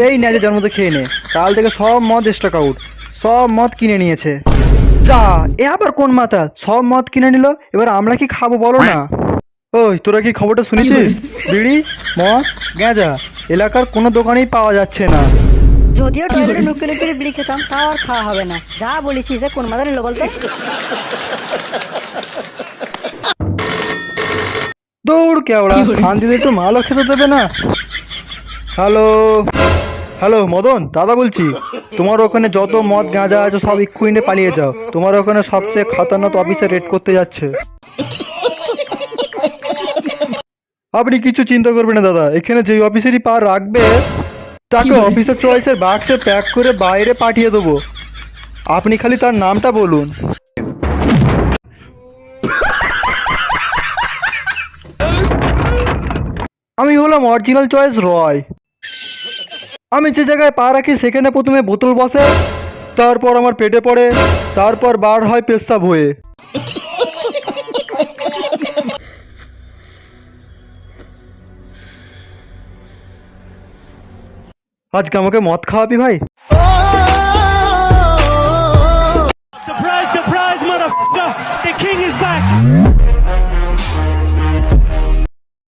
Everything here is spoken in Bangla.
এই না যে জন্মতে খেয়ে নে, কাল থেকে সব মদ স্টক আউট, সব মদ কিনে নিয়েছে। যা, এ আবার কোন মাতাল সব মদ কিনে নিল, এবার আমরা কি খাবো বলো না। ওই তোরা কি খবরটা শুনেছিস? বিড়ি, মদ, গাঁজা এলাকার কোনো দোকানেই পাওয়া যাচ্ছে না। যদিও টয়লেটে নুকি নুকি বিড়ি খেতাম, তাও আর খাওয়া হবে না। যা বলেছিস যে কোন মাদার নিল বলতে। দৌড় কেওড়া, শান্তিতে একটু মালও খেতে দেবে না। হ্যালো হ্যালো, মদন দাদা বলছি। তোমার ওখানে যত মদ গাঁজা আছে সব এক্ষুনি পালিয়ে যাও, তোমার ওখানে সবচেয়ে খতরনাক অফিসার রেড করতে যাচ্ছে। আপনি কিছু চিন্তা করবেন না দাদা, এখানে যে অফিসারই পা রাখবে তাকে অফিসার চয়েসের বাক্সে প্যাক করে বাইরে পাঠিয়ে দেবো। আপনি খালি তার নামটা বলুন। আমি হলাম অরিজিনাল চয়েস রয়। আমি যে জায়গায় পা রাখি সেখানে প্রথমে বোতল বসে, তারপর আমার পেটে পড়ে, তারপর বার হয় পেশাব হয়ে। আজকে আমাকে মদ খাওয়াবি ভাই?